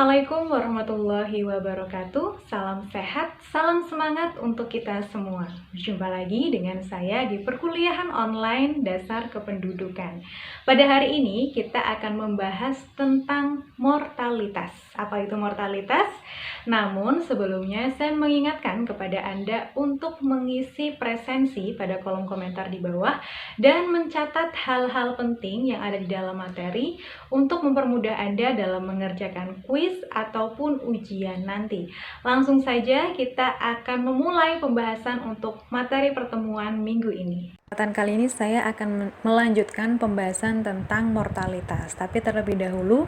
Assalamualaikum warahmatullahi wabarakatuh. Salam sehat, salam semangat untuk kita semua. Berjumpa lagi dengan saya di perkuliahan online Dasar Kependudukan. Pada hari ini kita akan membahas tentang mortalitas. Apa itu mortalitas? Namun sebelumnya saya mengingatkan kepada Anda untuk mengisi presensi pada kolom komentar di bawah dan mencatat hal-hal penting yang ada di dalam materi untuk mempermudah Anda dalam mengerjakan kuis ataupun ujian nanti. Langsung saja kita akan memulai pembahasan untuk materi pertemuan minggu ini. Kesempatan kali ini saya akan melanjutkan pembahasan tentang mortalitas. Tapi terlebih dahulu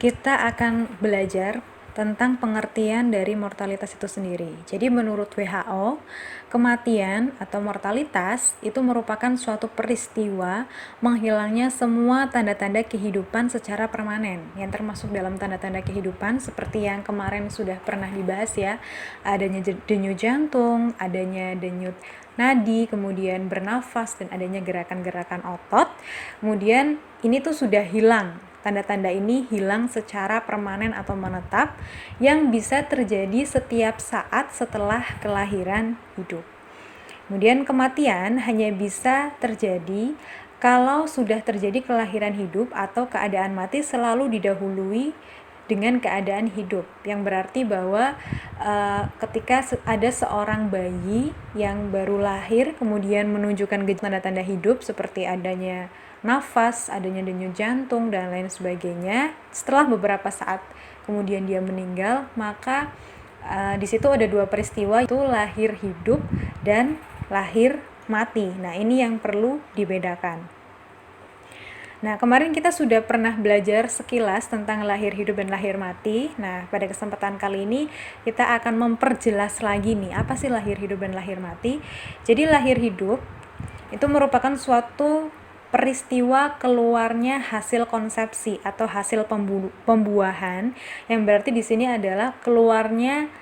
kita akan belajar tentang pengertian dari mortalitas itu sendiri. Jadi menurut WHO, kematian atau mortalitas itu merupakan suatu peristiwa menghilangnya semua tanda-tanda kehidupan secara permanen. Yang termasuk dalam tanda-tanda kehidupan seperti yang kemarin sudah pernah dibahas ya, adanya denyut jantung, adanya denyut nadi, kemudian bernafas, dan adanya gerakan-gerakan otot. Kemudian ini tuh sudah hilang. Tanda-tanda ini hilang secara permanen atau menetap yang bisa terjadi setiap saat setelah kelahiran hidup. Kemudian kematian hanya bisa terjadi kalau sudah terjadi kelahiran hidup atau keadaan mati selalu didahului dengan keadaan hidup, yang berarti bahwa ketika ada seorang bayi yang baru lahir kemudian menunjukkan tanda-tanda hidup seperti adanya nafas, adanya denyut jantung, dan lain sebagainya, setelah beberapa saat kemudian dia meninggal, maka di situ ada dua peristiwa, itu lahir hidup dan lahir mati. Nah, ini yang perlu dibedakan. Nah, kemarin kita sudah pernah belajar sekilas tentang lahir hidup dan lahir mati. Nah, pada kesempatan kali ini kita akan memperjelas lagi nih, apa sih lahir hidup dan lahir mati. Jadi lahir hidup itu merupakan suatu peristiwa keluarnya hasil konsepsi atau hasil pembuahan, yang berarti di sini adalah keluarnya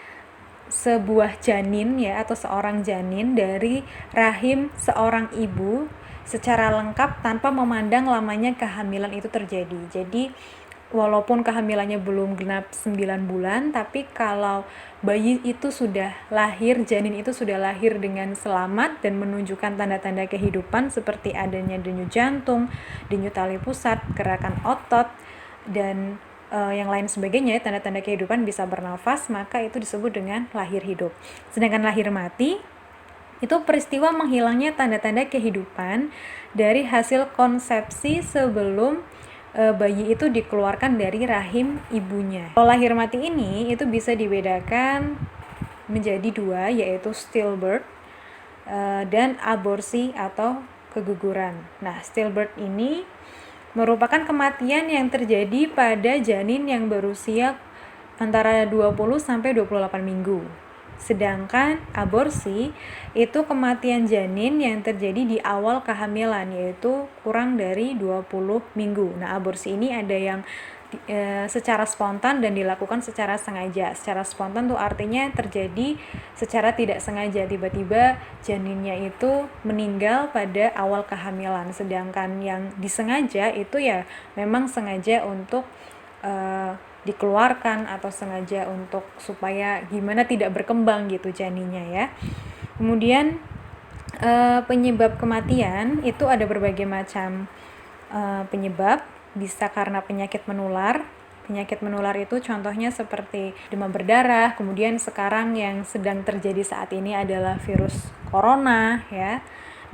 sebuah janin ya, atau seorang janin dari rahim seorang ibu secara lengkap tanpa memandang lamanya kehamilan itu terjadi. Jadi walaupun kehamilannya belum genap 9 bulan, tapi kalau bayi itu sudah lahir, janin itu sudah lahir dengan selamat dan menunjukkan tanda-tanda kehidupan seperti adanya denyut jantung, denyut tali pusat, gerakan otot, dan yang lain sebagainya, tanda-tanda kehidupan, bisa bernafas, maka itu disebut dengan lahir hidup. Sedangkan lahir mati itu peristiwa menghilangnya tanda-tanda kehidupan dari hasil konsepsi sebelum bayi itu dikeluarkan dari rahim ibunya. Kalau lahir mati ini itu bisa dibedakan menjadi dua, yaitu stillbirth dan aborsi atau keguguran. Nah, stillbirth ini merupakan kematian yang terjadi pada janin yang berusia antara 20 sampai 28 minggu. Sedangkan aborsi itu kematian janin yang terjadi di awal kehamilan, yaitu kurang dari 20 minggu. Nah, aborsi ini ada yang secara spontan dan dilakukan secara sengaja. Secara spontan tuh artinya terjadi secara tidak sengaja, tiba-tiba janinnya itu meninggal pada awal kehamilan. Sedangkan yang disengaja itu ya memang sengaja untuk dikeluarkan atau sengaja untuk supaya gimana tidak berkembang gitu janinnya ya. Kemudian penyebab kematian itu ada berbagai macam penyebab. Bisa karena penyakit menular. Penyakit menular itu contohnya seperti demam berdarah. Kemudian sekarang yang sedang terjadi saat ini adalah virus corona ya.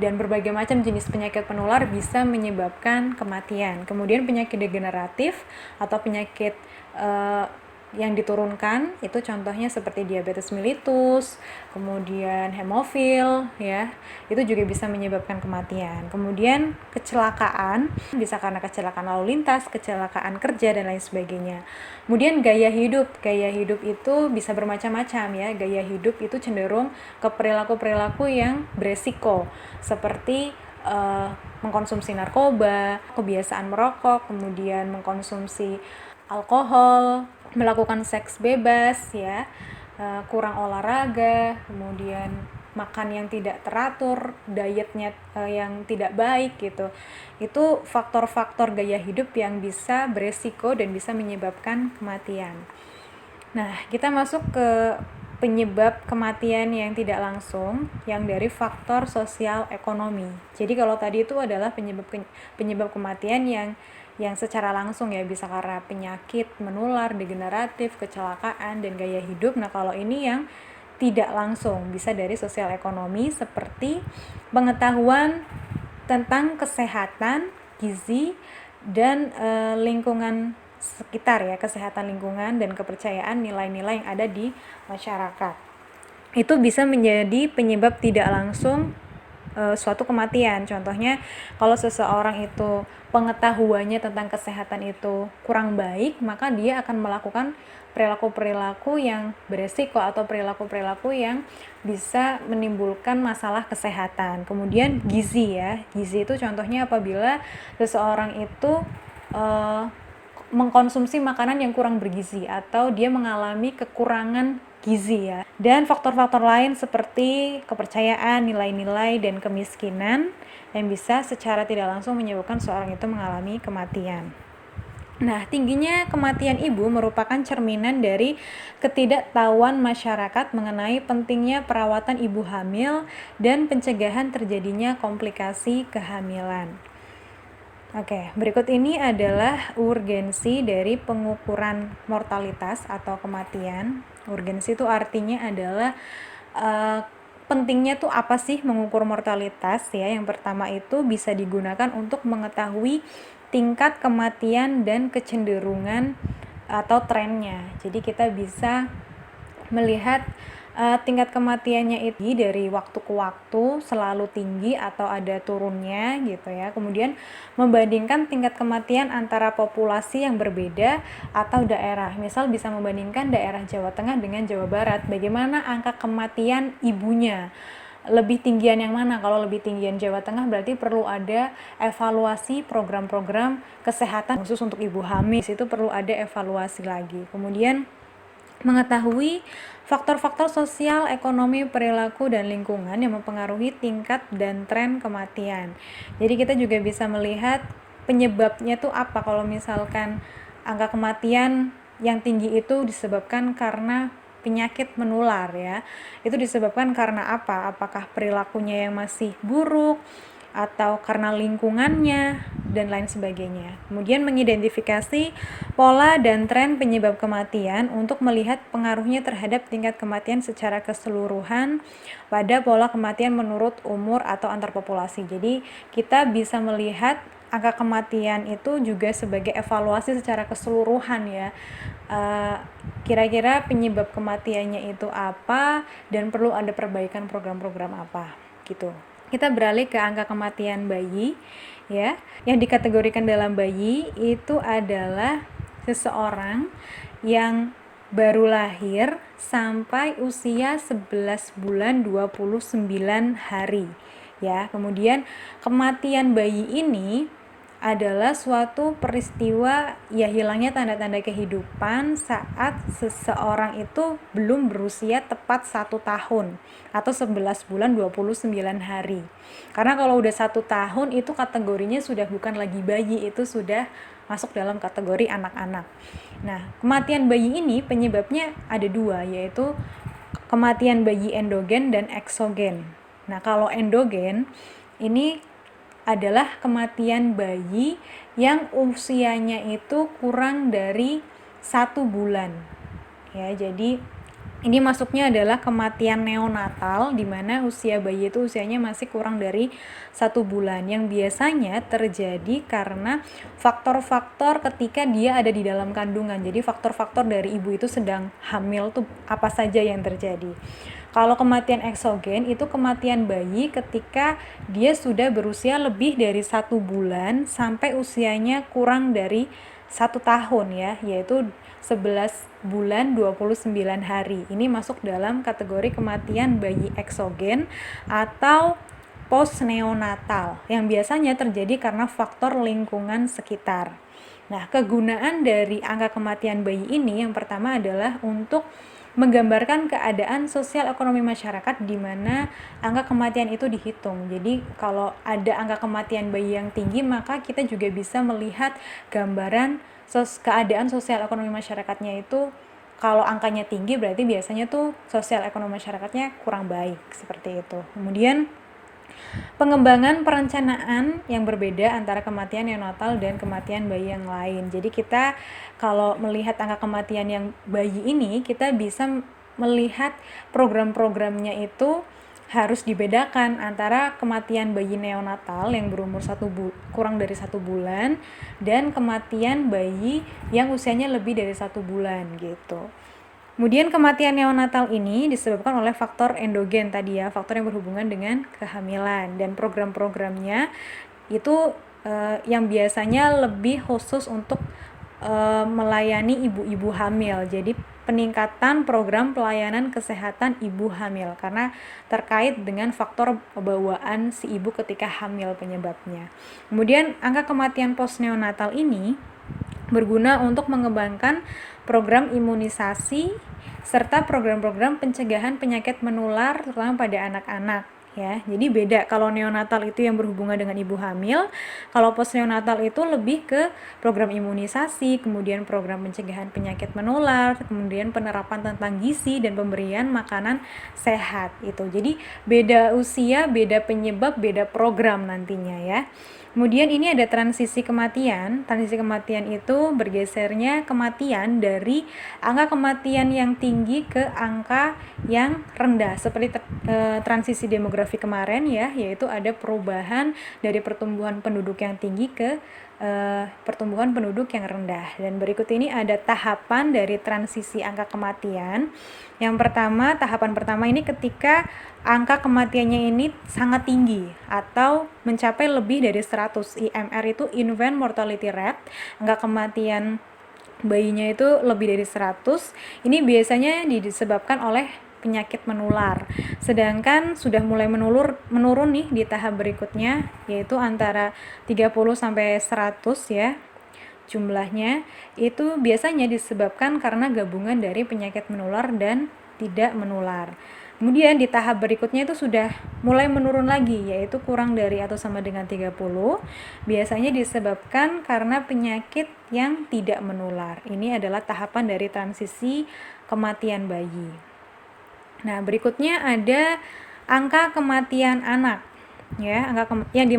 Dan berbagai macam jenis penyakit penular bisa menyebabkan kematian. Kemudian penyakit degeneratif atau penyakit yang diturunkan itu contohnya seperti diabetes mellitus, kemudian hemofil ya, itu juga bisa menyebabkan kematian. Kemudian kecelakaan, bisa karena kecelakaan lalu lintas, kecelakaan kerja, dan lain sebagainya. Kemudian gaya hidup itu bisa bermacam-macam ya. Gaya hidup itu cenderung ke perilaku-perilaku yang beresiko seperti mengkonsumsi narkoba, kebiasaan merokok, kemudian mengkonsumsi alkohol, melakukan seks bebas ya, kurang olahraga, kemudian makan yang tidak teratur, dietnya yang tidak baik gitu. Itu faktor-faktor gaya hidup yang bisa beresiko dan bisa menyebabkan kematian. Nah, kita masuk ke penyebab kematian yang tidak langsung yang dari faktor sosial ekonomi. Jadi kalau tadi itu adalah penyebab kematian yang secara langsung ya, bisa karena penyakit menular, degeneratif, kecelakaan dan gaya hidup. Nah, kalau ini yang tidak langsung bisa dari sosial ekonomi seperti pengetahuan tentang kesehatan, gizi dan lingkungan sekitar ya, kesehatan lingkungan dan kepercayaan nilai-nilai yang ada di masyarakat. Itu bisa menjadi penyebab tidak langsung suatu kematian. Contohnya kalau seseorang itu pengetahuannya tentang kesehatan itu kurang baik, maka dia akan melakukan perilaku-perilaku yang beresiko atau perilaku-perilaku yang bisa menimbulkan masalah kesehatan. Kemudian gizi ya, gizi itu contohnya apabila seseorang itu mengkonsumsi makanan yang kurang bergizi atau dia mengalami kekurangan gizi ya. Dan faktor-faktor lain seperti kepercayaan, nilai-nilai, dan kemiskinan yang bisa secara tidak langsung menyebabkan seorang itu mengalami kematian. Nah, tingginya kematian ibu merupakan cerminan dari ketidaktahuan masyarakat mengenai pentingnya perawatan ibu hamil dan pencegahan terjadinya komplikasi kehamilan. Oke, berikut ini adalah urgensi dari pengukuran mortalitas atau kematian. Urgensi itu artinya adalah pentingnya tuh apa sih mengukur mortalitas ya. Yang pertama itu bisa digunakan untuk mengetahui tingkat kematian dan kecenderungan atau trennya. Jadi kita bisa melihat tingkat kematiannya itu dari waktu ke waktu selalu tinggi atau ada turunnya gitu ya. Kemudian membandingkan tingkat kematian antara populasi yang berbeda atau daerah. Misal bisa membandingkan daerah Jawa Tengah dengan Jawa Barat. Bagaimana angka kematian ibunya? Lebih tinggian yang mana? Kalau lebih tinggian Jawa Tengah berarti perlu ada evaluasi program-program kesehatan khusus untuk ibu hamil. Itu perlu ada evaluasi lagi. Kemudian mengetahui faktor-faktor sosial, ekonomi, perilaku, dan lingkungan yang mempengaruhi tingkat dan tren kematian. Jadi kita juga bisa melihat penyebabnya tuh apa. Kalau misalkan angka kematian yang tinggi itu disebabkan karena penyakit menular ya, itu disebabkan karena apa? Apakah perilakunya yang masih buruk atau karena lingkungannya dan lain sebagainya. Kemudian mengidentifikasi pola dan tren penyebab kematian untuk melihat pengaruhnya terhadap tingkat kematian secara keseluruhan pada pola kematian menurut umur atau antar populasi. Jadi kita bisa melihat angka kematian itu juga sebagai evaluasi secara keseluruhan ya. Kira-kira penyebab kematiannya itu apa dan perlu ada perbaikan program-program apa gitu. Kita beralih ke angka kematian bayi ya. Yang dikategorikan dalam bayi itu adalah seseorang yang baru lahir sampai usia 11 bulan 29 hari ya. Kemudian kematian bayi ini adalah suatu peristiwa ya hilangnya tanda-tanda kehidupan saat seseorang itu belum berusia tepat 1 tahun atau 11 bulan 29 hari. Karena kalau udah 1 tahun itu kategorinya sudah bukan lagi bayi, itu sudah masuk dalam kategori anak-anak. Nah, kematian bayi ini penyebabnya ada 2, yaitu kematian bayi endogen dan eksogen. Nah, kalau endogen ini adalah kematian bayi yang usianya itu kurang dari 1 bulan. Ya, jadi ini masuknya adalah kematian neonatal, di mana usia bayi itu usianya masih kurang dari 1 bulan, yang biasanya terjadi karena faktor-faktor ketika dia ada di dalam kandungan. Jadi faktor-faktor dari ibu itu sedang hamil tuh apa saja yang terjadi. Kalau kematian eksogen itu kematian bayi ketika dia sudah berusia lebih dari 1 bulan sampai usianya kurang dari 1 tahun ya, yaitu 11 bulan 29 hari. Ini masuk dalam kategori kematian bayi eksogen atau postneonatal yang biasanya terjadi karena faktor lingkungan sekitar. Nah, kegunaan dari angka kematian bayi ini yang pertama adalah untuk menggambarkan keadaan sosial ekonomi masyarakat di mana angka kematian itu dihitung. Jadi kalau ada angka kematian bayi yang tinggi, maka kita juga bisa melihat gambaran keadaan sosial ekonomi masyarakatnya itu kalau angkanya tinggi berarti biasanya tuh sosial ekonomi masyarakatnya kurang baik, seperti itu. Kemudian pengembangan perencanaan yang berbeda antara kematian neonatal dan kematian bayi yang lain. Jadi kita kalau melihat angka kematian yang bayi ini, kita bisa melihat program-programnya itu harus dibedakan antara kematian bayi neonatal yang berumur kurang dari 1 bulan dan kematian bayi yang usianya lebih dari 1 bulan gitu. Kemudian kematian neonatal ini disebabkan oleh faktor endogen tadi ya, faktor yang berhubungan dengan kehamilan, dan program-programnya itu yang biasanya lebih khusus untuk melayani ibu-ibu hamil. Jadi peningkatan program pelayanan kesehatan ibu hamil karena terkait dengan faktor bawaan si ibu ketika hamil penyebabnya. Kemudian angka kematian postneonatal ini berguna untuk mengembangkan program imunisasi serta program-program pencegahan penyakit menular terutama pada anak-anak ya. Jadi beda, kalau neonatal itu yang berhubungan dengan ibu hamil, kalau postneonatal itu lebih ke program imunisasi, kemudian program pencegahan penyakit menular, kemudian penerapan tentang gizi dan pemberian makanan sehat itu. Jadi beda usia, beda penyebab, beda program nantinya ya. Kemudian ini ada transisi kematian. Transisi kematian itu bergesernya kematian dari angka kematian yang tinggi ke angka yang rendah. Seperti transisi demografi kemarin ya, yaitu ada perubahan dari pertumbuhan penduduk yang tinggi ke pertumbuhan penduduk yang rendah. Dan berikut ini ada tahapan dari transisi angka kematian. Yang pertama, tahapan pertama ini ketika angka kematiannya ini sangat tinggi atau mencapai lebih dari 100. IMR itu infant mortality rate, angka kematian bayinya itu lebih dari 100. Ini biasanya disebabkan oleh penyakit menular. Sedangkan sudah mulai menurun nih di tahap berikutnya, yaitu antara 30 sampai 100 ya. Jumlahnya itu biasanya disebabkan karena gabungan dari penyakit menular dan tidak menular. Kemudian di tahap berikutnya itu sudah mulai menurun lagi, yaitu kurang dari atau sama dengan 30. Biasanya disebabkan karena penyakit yang tidak menular. Ini adalah tahapan dari transisi kematian bayi. Nah, berikutnya ada angka kematian anak. Ya, yang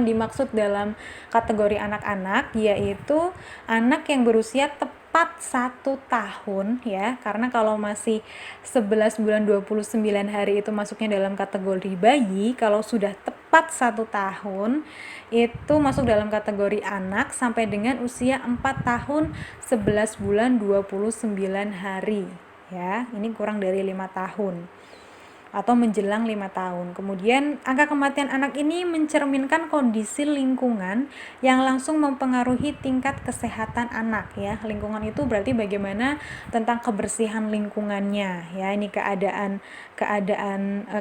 dimaksud dalam kategori anak-anak yaitu anak yang berusia tepat 1 tahun ya, karena kalau masih 11 bulan 29 hari itu masuknya dalam kategori bayi. Kalau sudah tepat 1 tahun itu masuk dalam kategori anak sampai dengan usia 4 tahun 11 bulan 29 hari ya. Ini kurang dari 5 tahun atau menjelang 5 tahun. Kemudian angka kematian anak ini mencerminkan kondisi lingkungan yang langsung mempengaruhi tingkat kesehatan anak ya. Lingkungan itu berarti bagaimana tentang kebersihan lingkungannya ya. Ini keadaan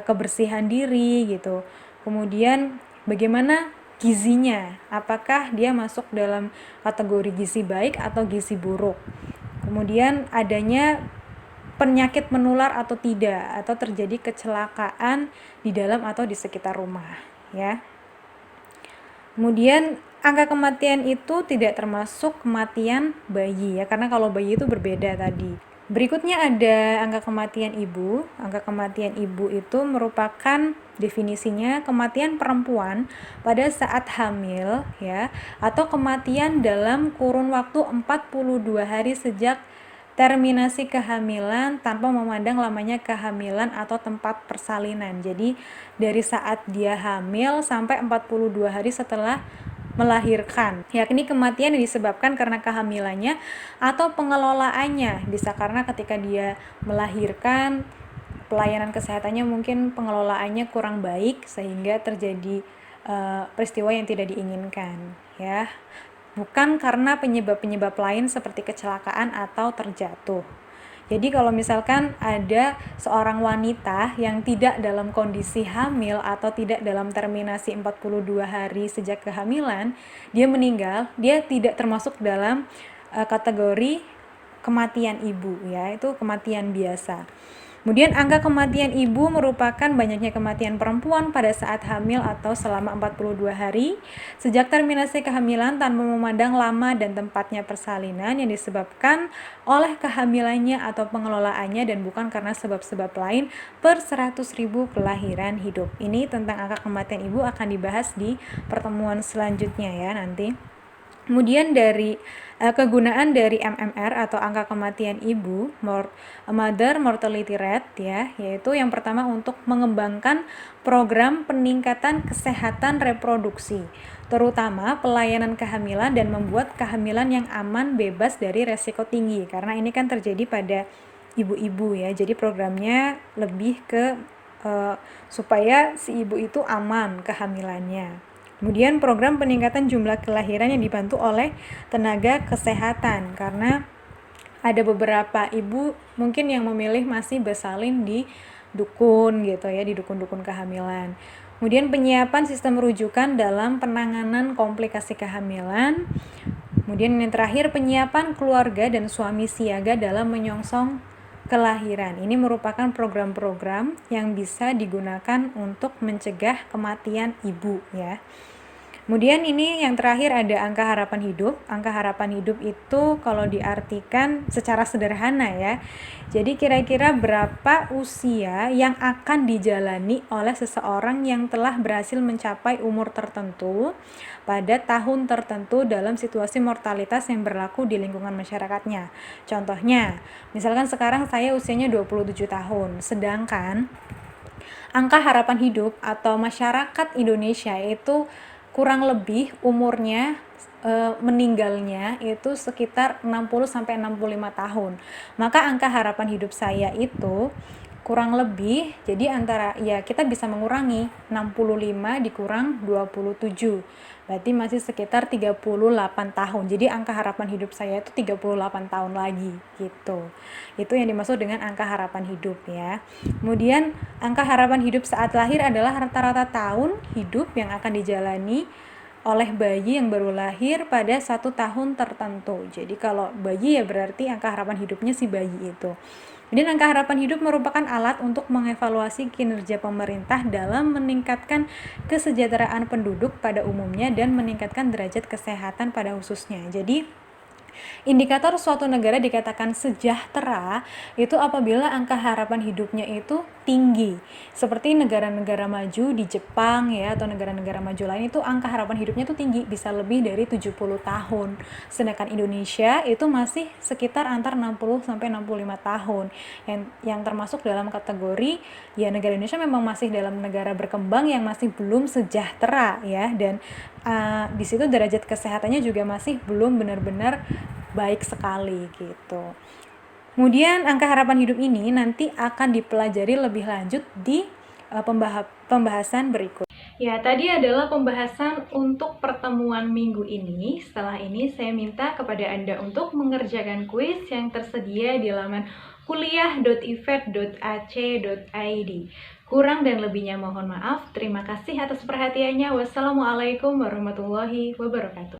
kebersihan diri gitu. Kemudian bagaimana gizinya, apakah dia masuk dalam kategori gizi baik atau gizi buruk. Kemudian adanya penyakit menular atau tidak, atau terjadi kecelakaan di dalam atau di sekitar rumah ya. Kemudian angka kematian itu tidak termasuk kematian bayi ya, karena kalau bayi itu berbeda tadi. Berikutnya ada angka kematian ibu. Angka kematian ibu itu merupakan definisinya kematian perempuan pada saat hamil ya, atau kematian dalam kurun waktu 42 hari sejak terminasi kehamilan tanpa memandang lamanya kehamilan atau tempat persalinan. Jadi dari saat dia hamil sampai 42 hari setelah melahirkan. Yakni kematian yang disebabkan karena kehamilannya atau pengelolaannya. Bisa karena ketika dia melahirkan pelayanan kesehatannya mungkin pengelolaannya kurang baik sehingga terjadi peristiwa yang tidak diinginkan ya. Bukan karena penyebab-penyebab lain seperti kecelakaan atau terjatuh. Jadi kalau misalkan ada seorang wanita yang tidak dalam kondisi hamil atau tidak dalam terminasi 42 hari sejak kehamilan, dia meninggal, dia tidak termasuk dalam kategori kematian ibu ya, itu kematian biasa. Kemudian angka kematian ibu merupakan banyaknya kematian perempuan pada saat hamil atau selama 42 hari sejak terminasi kehamilan tanpa memandang lama dan tempatnya persalinan yang disebabkan oleh kehamilannya atau pengelolaannya dan bukan karena sebab-sebab lain per 100.000 kelahiran hidup. Ini tentang angka kematian ibu akan dibahas di pertemuan selanjutnya ya nanti. Kemudian dari kegunaan dari MMR atau angka kematian ibu, Mother Mortality Rate ya, yaitu yang pertama untuk mengembangkan program peningkatan kesehatan reproduksi, terutama pelayanan kehamilan dan membuat kehamilan yang aman bebas dari resiko tinggi, karena ini kan terjadi pada ibu-ibu ya. Jadi programnya lebih ke supaya si ibu itu aman kehamilannya. Kemudian program peningkatan jumlah kelahiran yang dibantu oleh tenaga kesehatan, karena ada beberapa ibu mungkin yang memilih masih bersalin di dukun gitu ya, di dukun-dukun kehamilan. Kemudian penyiapan sistem rujukan dalam penanganan komplikasi kehamilan. Kemudian yang terakhir penyiapan keluarga dan suami siaga dalam menyongsong kelahiran. Ini merupakan program-program yang bisa digunakan untuk mencegah kematian ibu ya. Kemudian ini yang terakhir ada angka harapan hidup. Angka harapan hidup itu kalau diartikan secara sederhana ya. Jadi kira-kira berapa usia yang akan dijalani oleh seseorang yang telah berhasil mencapai umur tertentu pada tahun tertentu dalam situasi mortalitas yang berlaku di lingkungan masyarakatnya. Contohnya, misalkan sekarang saya usianya 27 tahun, sedangkan angka harapan hidup atau masyarakat Indonesia itu kurang lebih umurnya meninggalnya itu sekitar 60 sampai 65 tahun. Maka angka harapan hidup saya itu kurang lebih, jadi antara ya kita bisa mengurangi 65 dikurang 27. Berarti masih sekitar 38 tahun. Jadi angka harapan hidup saya itu 38 tahun lagi gitu. Itu yang dimaksud dengan angka harapan hidup ya. Kemudian angka harapan hidup saat lahir adalah rata-rata tahun hidup yang akan dijalani oleh bayi yang baru lahir pada 1 tahun tertentu. Jadi kalau bayi ya berarti angka harapan hidupnya si bayi itu. Kemudian angka harapan hidup merupakan alat untuk mengevaluasi kinerja pemerintah dalam meningkatkan kesejahteraan penduduk pada umumnya dan meningkatkan derajat kesehatan pada khususnya. Jadi indikator suatu negara dikatakan sejahtera itu apabila angka harapan hidupnya itu tinggi. Seperti negara-negara maju di Jepang ya, atau negara-negara maju lain itu angka harapan hidupnya itu tinggi, bisa lebih dari 70 tahun. Sedangkan Indonesia itu masih sekitar antar 60 sampai 65 tahun. Yang termasuk dalam kategori ya negara Indonesia memang masih dalam negara berkembang yang masih belum sejahtera ya, dan di situ derajat kesehatannya juga masih belum benar-benar baik sekali gitu. Kemudian angka harapan hidup ini nanti akan dipelajari lebih lanjut di pembahasan berikut. Ya, tadi adalah pembahasan untuk pertemuan minggu ini. Setelah ini saya minta kepada Anda untuk mengerjakan kuis yang tersedia di laman kuliah.ifed.ac.id. Kurang dan lebihnya mohon maaf. Terima kasih atas perhatiannya. Wassalamualaikum warahmatullahi wabarakatuh.